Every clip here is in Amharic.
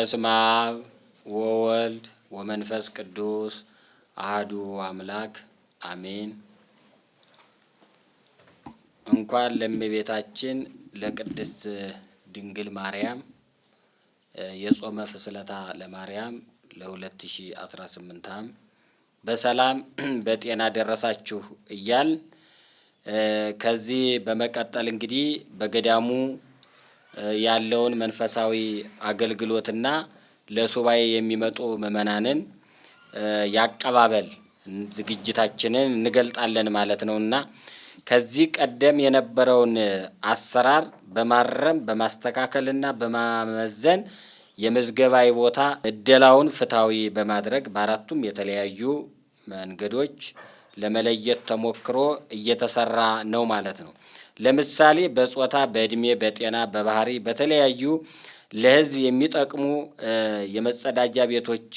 በስመ አብ ወወልድ ወመንፈስ ቅዱስ አሐዱ አምላክ አሜን። እንኳን ለእመቤታችን ለቅድስት ድንግል ማርያም የጾመ ፍስለታ ለማርያም ለ2018 በሰላም በጤና ደረሳችሁ እያል ከዚህ በመቀጠል እንግዲህ በገዳሙ ያለውን መንፈሳዊ አገልግሎትና ለሱባኤ የሚመጡ ምእመናንን ያቀባበል ዝግጅታችንን እንገልጣለን ማለት ነውና ከዚህ ቀደም የነበረውን አሰራር በማረም በማስተካከልና በማመዘን የምዝገባ ቦታ እደላውን ፍትሃዊ በማድረግ በአራቱም የተለያዩ መንገዶች ለመለየት ተሞክሮ እየተሰራ ነው ማለት ነው። ለምሳሌ በጾታ፣ በእድሜ፣ በጤና፣ በባህሪ በተለያዩ ለሕዝብ የሚጠቅሙ የመጸዳጃ ቤቶች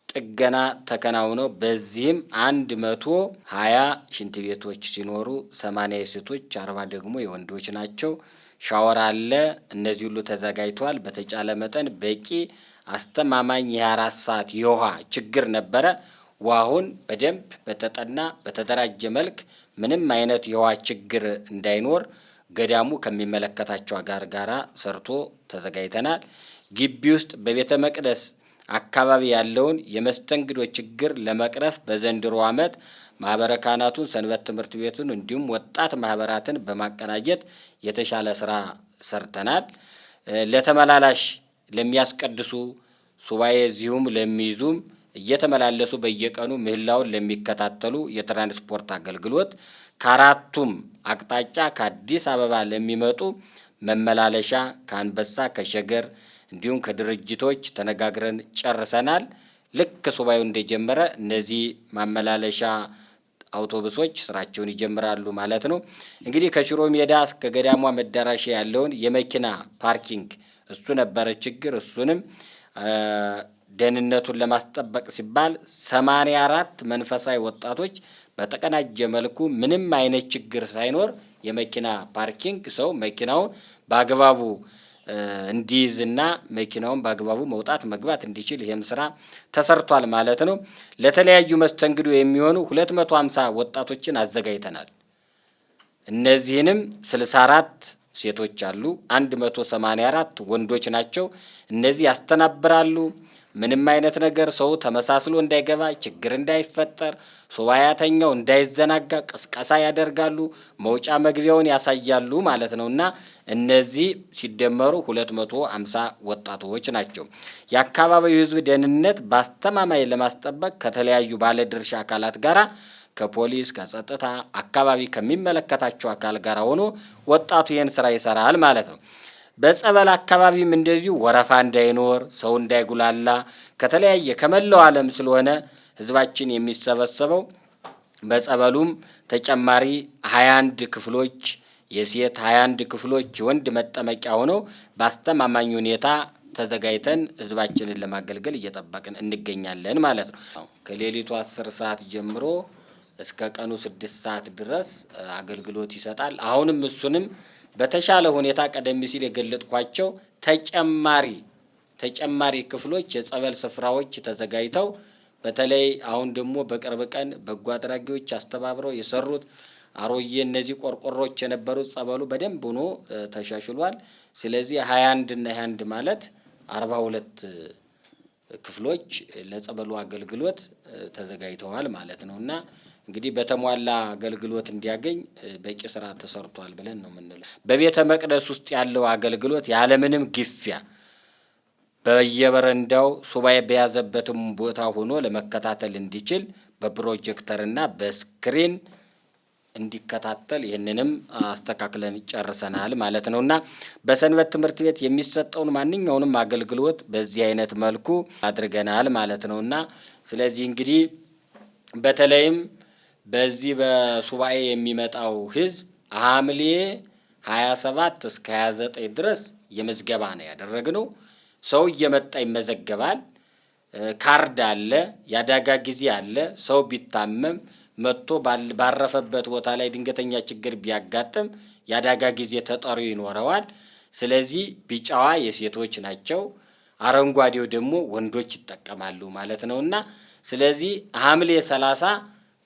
ጥገና ተከናውነው በዚህም 120 ሽንት ቤቶች ሲኖሩ 80 የሴቶች 40 ደግሞ የወንዶች ናቸው። ሻወር አለ። እነዚህ ሁሉ ተዘጋጅተዋል። በተቻለ መጠን በቂ አስተማማኝ የ24 ሰዓት የውሃ ችግር ነበረ። ውሃውን በደንብ በተጠና በተደራጀ መልክ ምንም አይነት የውሃ ችግር እንዳይኖር ገዳሙ ከሚመለከታቸው ጋራ ሰርቶ ተዘጋጅተናል። ግቢ ውስጥ በቤተ መቅደስ አካባቢ ያለውን የመስተንግዶ ችግር ለመቅረፍ በዘንድሮ ዓመት ማህበረ ካህናቱን፣ ሰንበት ትምህርት ቤቱን እንዲሁም ወጣት ማህበራትን በማቀናጀት የተሻለ ስራ ሰርተናል። ለተመላላሽ ለሚያስቀድሱ ሱባኤ እዚሁም ለሚይዙም እየተመላለሱ በየቀኑ ምህላውን ለሚከታተሉ የትራንስፖርት አገልግሎት ከአራቱም አቅጣጫ ከአዲስ አበባ ለሚመጡ መመላለሻ ከአንበሳ ከሸገር እንዲሁም ከድርጅቶች ተነጋግረን ጨርሰናል። ልክ ሱባኤው እንደጀመረ እነዚህ ማመላለሻ አውቶቡሶች ስራቸውን ይጀምራሉ ማለት ነው። እንግዲህ ከሽሮ ሜዳ እስከ ገዳሟ መዳረሻ ያለውን የመኪና ፓርኪንግ እሱ ነበረ ችግር። እሱንም ደህንነቱን ለማስጠበቅ ሲባል 84 መንፈሳዊ ወጣቶች በተቀናጀ መልኩ ምንም አይነት ችግር ሳይኖር የመኪና ፓርኪንግ ሰው መኪናውን በአግባቡ እንዲይዝና መኪናውን በአግባቡ መውጣት መግባት እንዲችል ይሄም ስራ ተሰርቷል ማለት ነው። ለተለያዩ መስተንግዶ የሚሆኑ 250 ወጣቶችን አዘጋጅተናል። እነዚህንም 64 ሴቶች አሉ፣ 184 ወንዶች ናቸው። እነዚህ ያስተናብራሉ። ምንም አይነት ነገር ሰው ተመሳስሎ እንዳይገባ፣ ችግር እንዳይፈጠር፣ ሱባኤተኛው እንዳይዘናጋ ቅስቀሳ ያደርጋሉ። መውጫ መግቢያውን ያሳያሉ ማለት ነውና እነዚህ ሲደመሩ 250 ወጣቶች ናቸው። የአካባቢው ሕዝብ ደህንነት በአስተማማኝ ለማስጠበቅ ከተለያዩ ባለድርሻ አካላት ጋራ ከፖሊስ፣ ከጸጥታ፣ አካባቢ ከሚመለከታቸው አካል ጋር ሆኖ ወጣቱ ይህን ስራ ይሰራል ማለት ነው። በጸበል አካባቢም እንደዚሁ ወረፋ እንዳይኖር፣ ሰው እንዳይጉላላ ከተለያየ ከመላው ዓለም ስለሆነ ህዝባችን የሚሰበሰበው በጸበሉም ተጨማሪ 21 ክፍሎች የሴት 21 ክፍሎች የወንድ መጠመቂያ ሆነው በአስተማማኝ ሁኔታ ተዘጋጅተን ህዝባችንን ለማገልገል እየጠበቅን እንገኛለን ማለት ነው። ከሌሊቱ 10 ሰዓት ጀምሮ እስከ ቀኑ 6 ሰዓት ድረስ አገልግሎት ይሰጣል። አሁንም እሱንም በተሻለ ሁኔታ ቀደም ሲል የገለጥኳቸው ተጨማሪ ክፍሎች የጸበል ስፍራዎች ተዘጋጅተው በተለይ አሁን ደግሞ በቅርብ ቀን በጎ አድራጊዎች አስተባብረው የሰሩት አሮዬ እነዚህ ቆርቆሮች የነበሩት ጸበሉ በደንብ ሆኖ ተሻሽሏል። ስለዚህ 21 እና 21 ማለት 42 ክፍሎች ለጸበሉ አገልግሎት ተዘጋጅተዋል ማለት ነውና እንግዲህ በተሟላ አገልግሎት እንዲያገኝ በቂ ስራ ተሰርቷል ብለን ነው የምንለው። በቤተ መቅደስ ውስጥ ያለው አገልግሎት ያለምንም ግፊያ በየበረንዳው ሱባኤ በያዘበትም ቦታ ሆኖ ለመከታተል እንዲችል በፕሮጀክተርና በስክሪን እንዲከታተል ይህንንም አስተካክለን ጨርሰናል ማለት ነውና በሰንበት ትምህርት ቤት የሚሰጠውን ማንኛውንም አገልግሎት በዚህ አይነት መልኩ አድርገናል ማለት ነውና ስለዚህ እንግዲህ በተለይም በዚህ በሱባኤ የሚመጣው ህዝብ ሐምሌ 27 እስከ 29 ድረስ የምዝገባ ነው ያደረግነው። ሰው እየመጣ ይመዘገባል። ካርድ አለ፣ ያዳጋ ጊዜ አለ። ሰው ቢታመም መጥቶ ባረፈበት ቦታ ላይ ድንገተኛ ችግር ቢያጋጥም ያዳጋ ጊዜ ተጠሪ ይኖረዋል። ስለዚህ ቢጫዋ የሴቶች ናቸው፣ አረንጓዴው ደግሞ ወንዶች ይጠቀማሉ ማለት ነውና ስለዚህ ሐምሌ 30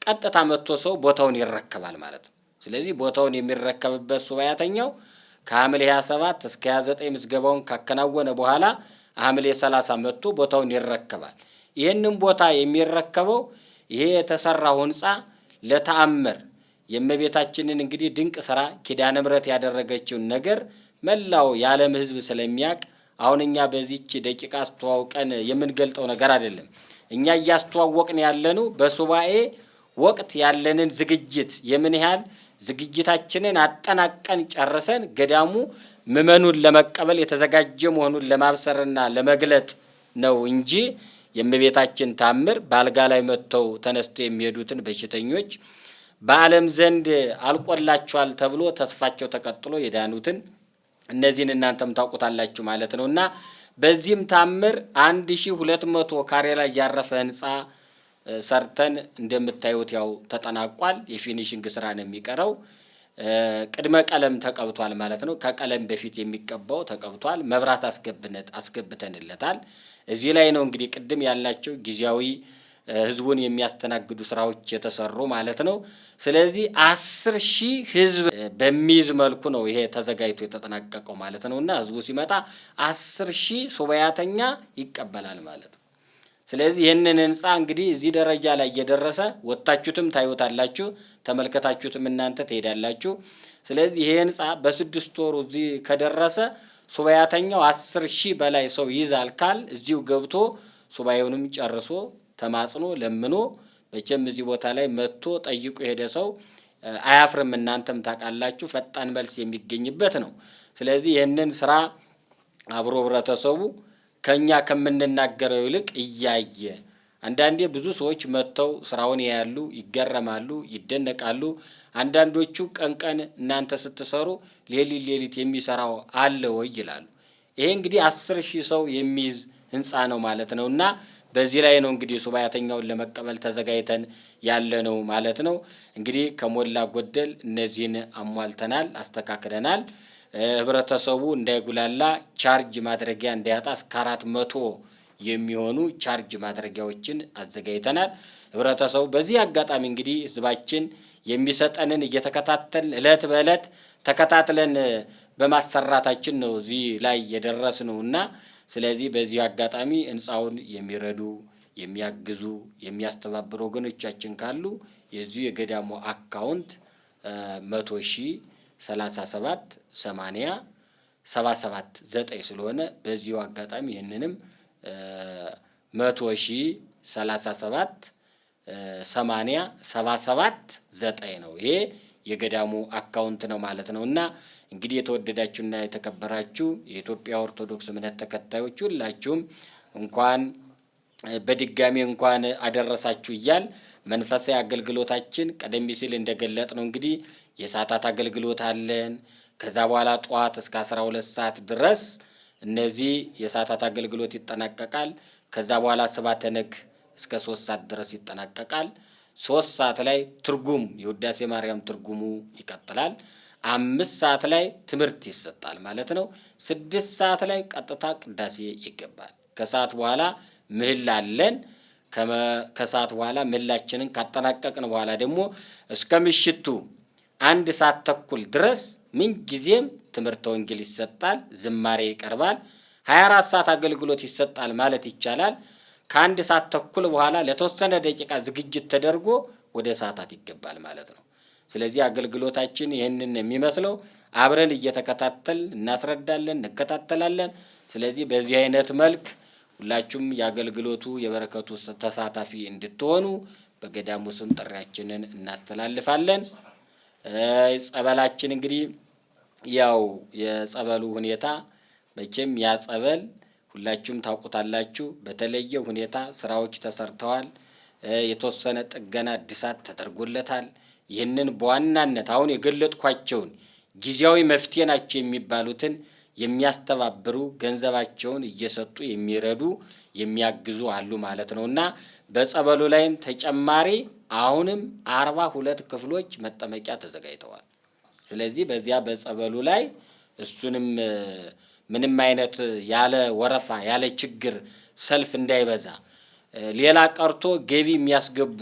ቀጥታ መጥቶ ሰው ቦታውን ይረከባል ማለት ነው። ስለዚህ ቦታውን የሚረከብበት ሱባኤተኛው ከሐምሌ 27 እስከ 29 ምዝገባውን ካከናወነ በኋላ ሐምሌ 30 መጥቶ ቦታውን ይረከባል። ይህንን ቦታ የሚረከበው ይሄ የተሰራው ህንጻ ለተአምር የእመቤታችንን እንግዲህ ድንቅ ስራ ኪዳነ ምሕረት ያደረገችውን ነገር መላው የዓለም ህዝብ ስለሚያቅ አሁን እኛ በዚህች ደቂቃ አስተዋውቀን የምንገልጠው ነገር አይደለም። እኛ እያስተዋወቅን ያለነው በሱባኤ ወቅት ያለንን ዝግጅት የምን ያህል ዝግጅታችንን አጠናቀን ጨርሰን ገዳሙ ምእመኑን ለመቀበል የተዘጋጀ መሆኑን ለማብሰርና ለመግለጥ ነው እንጂ የእመቤታችን ታምር በአልጋ ላይ መጥተው ተነስተው የሚሄዱትን በሽተኞች በዓለም ዘንድ አልቆላቸዋል ተብሎ ተስፋቸው ተቀጥሎ የዳኑትን እነዚህን እናንተም ታውቁታላችሁ ማለት ነውና በዚህም ታምር 1200 ካሬ ላይ ያረፈ ህንጻ ሰርተን እንደምታዩት ያው ተጠናቋል። የፊኒሺንግ ስራ ነው የሚቀረው። ቅድመ ቀለም ተቀብቷል ማለት ነው። ከቀለም በፊት የሚቀባው ተቀብቷል። መብራት አስገብተንለታል። እዚህ ላይ ነው እንግዲህ ቅድም ያላቸው ጊዜያዊ ህዝቡን የሚያስተናግዱ ስራዎች የተሰሩ ማለት ነው። ስለዚህ 10,000 ህዝብ በሚይዝ መልኩ ነው ይሄ ተዘጋጅቶ የተጠናቀቀው ማለት ነውና ህዝቡ ሲመጣ 10,000 ሱባኤተኛ ይቀበላል ማለት ነው። ስለዚህ ይህንን ህንጻ እንግዲህ እዚህ ደረጃ ላይ እየደረሰ ወጣችሁትም ታዩታላችሁ፣ ተመልከታችሁትም እናንተ ትሄዳላችሁ። ስለዚህ ይሄ ህንጻ በ6 ወር እዚህ ከደረሰ ሱባኤተኛው 10,000 በላይ ሰው ይዛል ካል እዚሁ ገብቶ ሱባኤውንም ጨርሶ ተማጽኖ ለምኖ በቸም እዚህ ቦታ ላይ መጥቶ ጠይቁ የሄደ ሰው አያፍርም። እናንተም ታውቃላችሁ፣ ፈጣን መልስ የሚገኝበት ነው። ስለዚህ ይህንን ስራ አብሮ ህብረተሰቡ ከኛ ከምንናገረው ይልቅ እያየ አንዳንዴ ብዙ ሰዎች መጥተው ስራውን ያያሉ፣ ይገረማሉ፣ ይደነቃሉ። አንዳንዶቹ ቀን እናንተ ስትሰሩ ሌሊት የሚሰራው አለ ወይ ይላሉ። ይሄ እንግዲህ 10,000 ሰው የሚይዝ ህንጻ ነው ማለት ነውና በዚህ ላይ ነው እንግዲህ ሱባኤተኛውን ለመቀበል ተዘጋጅተን ያለ ነው ማለት ነው። እንግዲህ ከሞላ ጎደል እነዚህን አሟልተናል፣ አስተካክለናል። ህብረተሰቡ እንዳይጉላላ ቻርጅ ማድረጊያ እንዳያጣ እስከ 400 የሚሆኑ ቻርጅ ማድረጊያዎችን አዘጋጅተናል። ህብረተሰቡ በዚህ አጋጣሚ እንግዲህ ህዝባችን የሚሰጠንን እየተከታተል እለት በእለት ተከታትለን በማሰራታችን ነው እዚህ ላይ የደረስነውና ስለዚህ በዚህ አጋጣሚ ህንጻውን የሚረዱ የሚያግዙ የሚያስተባብሩ ወገኖቻችን ካሉ የዚህ የገዳሙ አካውንት 100,037 80 77 9 ስለሆነ በዚሁ አጋጣሚ ይህንንም 100,037 80 77 9 ነው። ይሄ የገዳሙ አካውንት ነው ማለት ነውና እንግዲህ የተወደዳችሁና የተከበራችሁ የኢትዮጵያ ኦርቶዶክስ እምነት ተከታዮች ሁላችሁም እንኳን በድጋሚ እንኳን አደረሳችሁ እያል መንፈሳዊ አገልግሎታችን ቀደም ሲል እንደገለጥ ነው እንግዲህ የሰዓታት አገልግሎት አለን። ከዛ በኋላ ጠዋት እስከ 12 ሰዓት ድረስ እነዚህ የሰዓታት አገልግሎት ይጠናቀቃል። ከዛ በኋላ ስብሐተ ነግ እስከ 3 ሰዓት ድረስ ይጠናቀቃል። 3 ሰዓት ላይ ትርጉም የውዳሴ ማርያም ትርጉሙ ይቀጥላል። 5 ሰዓት ላይ ትምህርት ይሰጣል ማለት ነው። 6 ሰዓት ላይ ቀጥታ ቅዳሴ ይገባል። ከሰዓት በኋላ ምህላ አለን። ከሰዓት በኋላ ምህላችንን ካጠናቀቅን በኋላ ደግሞ እስከ ምሽቱ 1 ሰዓት ተኩል ድረስ ምን ጊዜም ትምህርተ ወንጌል ይሰጣል፣ ዝማሬ ይቀርባል። 24 ሰዓት አገልግሎት ይሰጣል ማለት ይቻላል። ከ1 ሰዓት ተኩል በኋላ ለተወሰነ ደቂቃ ዝግጅት ተደርጎ ወደ ሰዓታት ይገባል ማለት ነው። ስለዚህ አገልግሎታችን ይህንን የሚመስለው አብረን እየተከታተል እናስረዳለን፣ እንከታተላለን። ስለዚህ በዚህ አይነት መልክ ሁላችሁም የአገልግሎቱ የበረከቱ ተሳታፊ እንድትሆኑ በገዳሙ ስም ጥሪያችንን እናስተላልፋለን። ጸበላችን እንግዲህ ያው የጸበሉ ሁኔታ መቼም ያጸበል ሁላችሁም ታውቁታላችሁ። በተለየ ሁኔታ ስራዎች ተሰርተዋል። የተወሰነ ጥገና እድሳት ተደርጎለታል። ይህንን በዋናነት አሁን የገለጥኳቸውን ጊዜያዊ መፍትሄ ናቸው የሚባሉትን የሚያስተባብሩ ገንዘባቸውን እየሰጡ የሚረዱ የሚያግዙ አሉ ማለት ነውና በጸበሉ ላይም ተጨማሪ አሁንም 42 ክፍሎች መጠመቂያ ተዘጋጅተዋል። ስለዚህ በዚያ በጸበሉ ላይ እሱንም ምንም አይነት ያለ ወረፋ ያለ ችግር ሰልፍ እንዳይበዛ፣ ሌላ ቀርቶ ገቢ የሚያስገቡ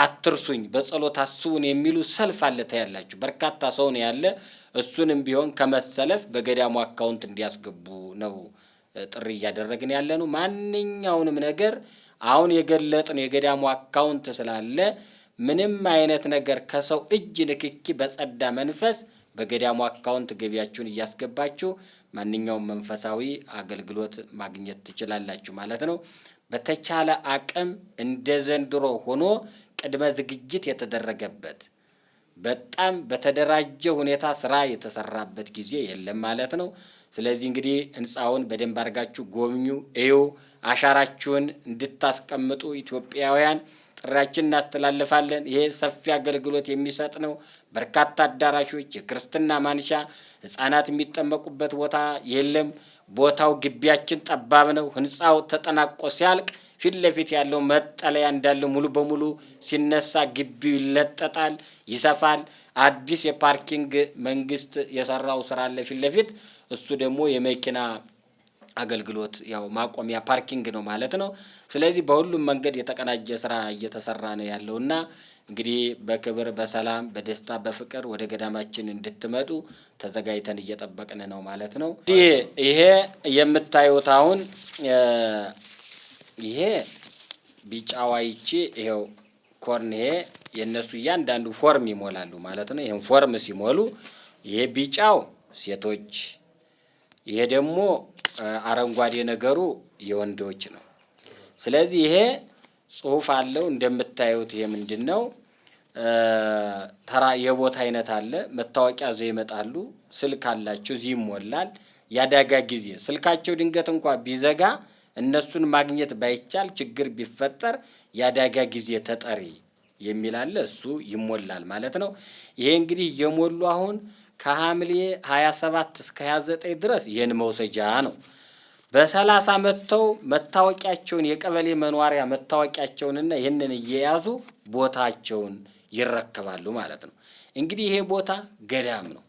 አትርሱኝ በጸሎት አስቡን የሚሉ ሰልፍ አለ ታያላችሁ። በርካታ ሰው ነው ያለ። እሱንም ቢሆን ከመሰለፍ በገዳሙ አካውንት እንዲያስገቡ ነው ጥሪ እያደረግን ያለ ነው። ማንኛውንም ነገር አሁን የገለጥን የገዳሙ አካውንት ስላለ ምንም አይነት ነገር ከሰው እጅ ንክኪ በጸዳ መንፈስ በገዳሙ አካውንት ገቢያችሁን እያስገባችሁ ማንኛውም መንፈሳዊ አገልግሎት ማግኘት ትችላላችሁ ማለት ነው። በተቻለ አቅም እንደ ዘንድሮ ሆኖ ቅድመ ዝግጅት የተደረገበት በጣም በተደራጀ ሁኔታ ስራ የተሰራበት ጊዜ የለም ማለት ነው። ስለዚህ እንግዲህ ህንጻውን በደንብ አድርጋችሁ ጎብኙ፣ እዩ፣ አሻራችሁን እንድታስቀምጡ ኢትዮጵያውያን ጥሪያችንን እናስተላልፋለን። ይሄ ሰፊ አገልግሎት የሚሰጥ ነው። በርካታ አዳራሾች፣ የክርስትና ማንሻ፣ ህፃናት የሚጠመቁበት ቦታ የለም። ቦታው ግቢያችን ጠባብ ነው። ህንጻው ተጠናቆ ሲያልቅ ፊት ለፊት ያለው መጠለያ እንዳለ ሙሉ በሙሉ ሲነሳ ግቢው ይለጠጣል፣ ይሰፋል። አዲስ የፓርኪንግ መንግስት የሰራው ስራ አለ ፊት ለፊት። እሱ ደግሞ የመኪና አገልግሎት ያው ማቆሚያ ፓርኪንግ ነው ማለት ነው። ስለዚህ በሁሉም መንገድ የተቀናጀ ስራ እየተሰራ ነው ያለውና እንግዲህ በክብር በሰላም በደስታ በፍቅር ወደ ገዳማችን እንድትመጡ ተዘጋጅተን እየጠበቅን ነው ማለት ነው። ይሄ የምታዩት አሁን ይሄ ቢጫዋይቺ ይሄው ኮርን ይሄ የነሱ እያንዳንዱ ፎርም ይሞላሉ ማለት ነው። ይሄን ፎርም ሲሞሉ ይሄ ቢጫው ሴቶች፣ ይሄ ደግሞ አረንጓዴ ነገሩ የወንዶች ነው። ስለዚህ ይሄ ጽሁፍ አለው እንደምታዩት። ይሄ ምንድነው? ተራ የቦታ አይነት አለ። መታወቂያ ዘው ይመጣሉ። ስልክ አላቸው፣ እዚህ ይሞላል። ያዳጋ ጊዜ ስልካቸው ድንገት እንኳን ቢዘጋ እነሱን ማግኘት ባይቻል ችግር ቢፈጠር ያዳጋ ጊዜ ተጠሪ የሚል አለ፣ እሱ ይሞላል ማለት ነው። ይሄ እንግዲህ የሞሉ አሁን ከሐምሌ 27 እስከ 29 ድረስ ይሄን መውሰጃ ነው። በ30 መጥተው መታወቂያቸውን የቀበሌ መኖሪያ መታወቂያቸውንና ይህንን እየያዙ ቦታቸውን ይረከባሉ ማለት ነው። እንግዲህ ይሄ ቦታ ገዳም ነው።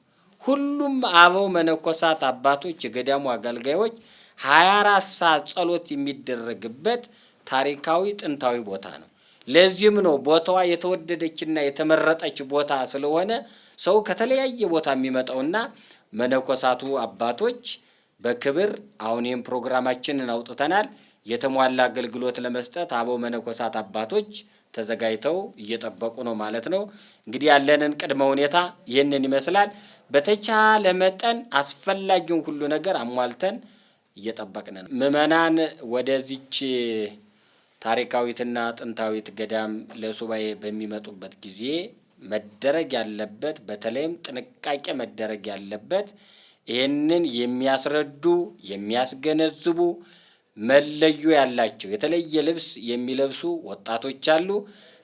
ሁሉም አበው መነኮሳት አባቶች፣ የገዳሙ አገልጋዮች 24 ሰዓት ጸሎት የሚደረግበት ታሪካዊ ጥንታዊ ቦታ ነው። ለዚህም ነው ቦታዋ የተወደደችና የተመረጠች ቦታ ስለሆነ ሰው ከተለያየ ቦታ የሚመጣውና መነኮሳቱ አባቶች በክብር አሁን ይህም ፕሮግራማችንን አውጥተናል። የተሟላ አገልግሎት ለመስጠት አበው መነኮሳት አባቶች ተዘጋጅተው እየጠበቁ ነው ማለት ነው። እንግዲህ ያለንን ቅድመ ሁኔታ ይህንን ይመስላል። በተቻለ መጠን አስፈላጊውን ሁሉ ነገር አሟልተን እየጠበቅን ነው። ምእመናን ወደዚች ታሪካዊትና ጥንታዊት ገዳም ለሱባኤ በሚመጡበት ጊዜ መደረግ ያለበት በተለይም ጥንቃቄ መደረግ ያለበት ይህንን የሚያስረዱ የሚያስገነዝቡ መለዩ ያላቸው የተለየ ልብስ የሚለብሱ ወጣቶች አሉ።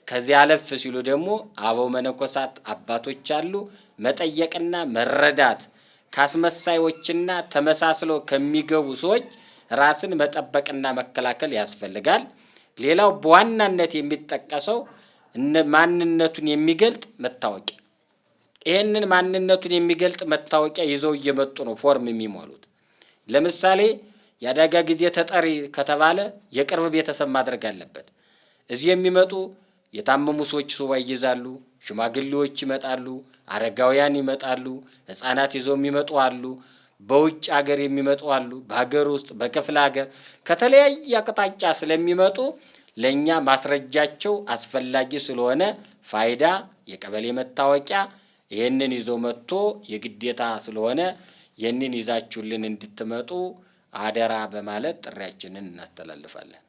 ከዚያ አለፍ ሲሉ ደግሞ አበው መነኮሳት አባቶች አሉ። መጠየቅና መረዳት ካስመሳዮችና ተመሳስለው ከሚገቡ ሰዎች ራስን መጠበቅና መከላከል ያስፈልጋል። ሌላው በዋናነት የሚጠቀሰው ማንነቱን የሚገልጥ መታወቂያ። ይህንን ማንነቱን የሚገልጥ መታወቂያ ይዘው እየመጡ ነው ፎርም የሚሞሉት። ለምሳሌ የአደጋ ጊዜ ተጠሪ ከተባለ የቅርብ ቤተሰብ ማድረግ አለበት። እዚህ የሚመጡ የታመሙ ሰዎች ሱባኤ ይይዛሉ፣ ሽማግሌዎች ይመጣሉ፣ አረጋውያን ይመጣሉ፣ ህፃናት ይዘው የሚመጡ አሉ፣ በውጭ ሀገር የሚመጡ አሉ፣ በሀገር ውስጥ በክፍለ ሀገር ከተለያየ አቅጣጫ ስለሚመጡ ለእኛ ማስረጃቸው አስፈላጊ ስለሆነ ፋይዳ የቀበሌ መታወቂያ ይህንን ይዞ መጥቶ የግዴታ ስለሆነ ይህንን ይዛችሁልን እንድትመጡ አደራ በማለት ጥሪያችንን እናስተላልፋለን።